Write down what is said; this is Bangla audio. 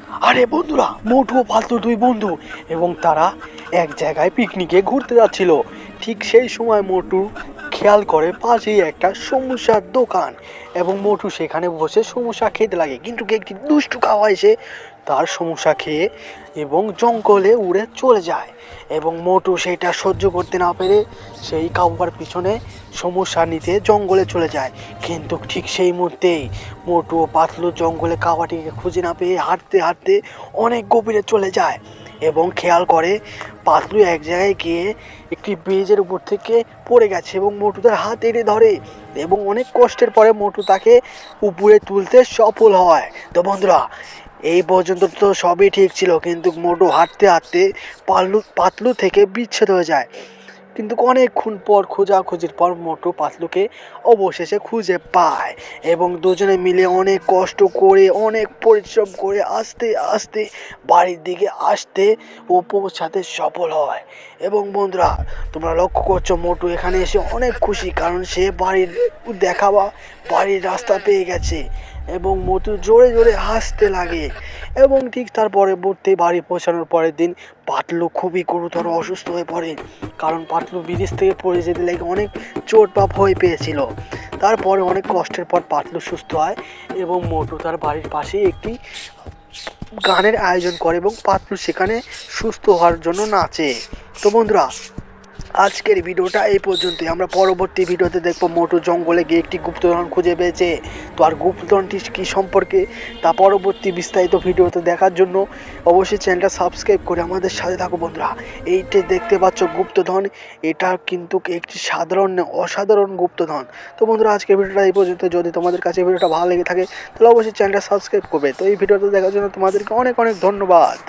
আরে বন্ধুরা, মোটু ও পাতলু দুই বন্ধু এবং তারা এক জায়গায় পিকনিকে ঘুরতে যাচ্ছিল। ঠিক সেই সময় মোটু খেয়াল করে পাশেই একটা সমোসার দোকান এবং মোটু সেখানে বসে সমোসা খেতে লাগে, কিন্তু একটি দুষ্টু কাওয়া এসে তার সমোসা খেয়ে এবং জঙ্গলে উড়ে চলে যায় এবং মোটু সেটা সহ্য করতে না পেরে সেই কাউয়ার পিছনে সমস্যা নিতে জঙ্গলে চলে যায়। কিন্তু ঠিক সেই মুহূর্তেই মোটু ও পাতলু জঙ্গলে কাওয়াটিকে খুঁজে না পেয়ে হাঁটতে হাঁটতে অনেক গভীরে চলে যায় এবং খেয়াল করে পাতলু এক জায়গায় গিয়ে একটি ব্রিজের উপর থেকে পড়ে গেছে এবং মোটু তার হাত এড়ে ধরে এবং অনেক কষ্টের পরে মোটু তাকে উপরে তুলতে সফল হয়। তো বন্ধুরা, এই পর্যন্ত তো সবই ঠিক ছিল, কিন্তু মোটু হাঁটতে হাঁটতে পাতলু থেকে বিচ্ছেদ হয়ে যায়। কিন্তু অনেকক্ষণ পর খোঁজাখুঁজির পর মোটু পাতলুকে অবশেষে খুঁজে পায় এবং দুজনে মিলে অনেক কষ্ট করে অনেক পরিশ্রম করে আস্তে আস্তে বাড়ির দিকে আসতে ও পৌঁছাতে সফল হয়। এবং বন্ধুরা, তোমরা লক্ষ্য করছো মোটু এখানে এসে অনেক খুশি, কারণ সে বাড়ির রাস্তা পেয়ে গেছে এবং মোটু জোরে জোরে হাসতে লাগে। এবং ঠিক তার পরবর্তী বাড়ি পৌঁছানোর পরের দিন পাতলু খুবই গুরুতর অসুস্থ হয়ে পড়ে, কারণ পাতলু বিদেশ থেকে পড়ে যেতে লেগে অনেক চোট বা ভয় পেয়েছিল। তারপরে অনেক কষ্টের পর পাতলু সুস্থ হয় এবং মোটু তার বাড়ির পাশেই একটি গানের আয়োজন করে এবং পাতলু সেখানে সুস্থ হওয়ার জন্য নাচে। তো বন্ধুরা, আজকের ভিডিওটা এই পর্যন্তই। আমরা পরবর্তী ভিডিওতে দেখবো মোটু জঙ্গলে গিয়ে একটি গুপ্তধন খুঁজে পেয়েছে। তো আর গুপ্তধনটি কী সম্পর্কে তা পরবর্তী বিস্তারিত ভিডিওতে দেখার জন্য অবশ্যই চ্যানেলটা সাবস্ক্রাইব করে আমাদের সাথে থাকো বন্ধুরা। এইটা দেখতে পাচ্ছ গুপ্তধন, এটা কিন্তু একটি অসাধারণ গুপ্তধন। তো বন্ধুরা, আজকের ভিডিওটা এই পর্যন্ত। যদি তোমাদের কাছে ভিডিওটা ভালো লেগে থাকে তাহলে অবশ্যই চ্যানেলটা সাবস্ক্রাইব করবে। তো এই ভিডিওটা দেখার জন্য তোমাদেরকে অনেক অনেক ধন্যবাদ।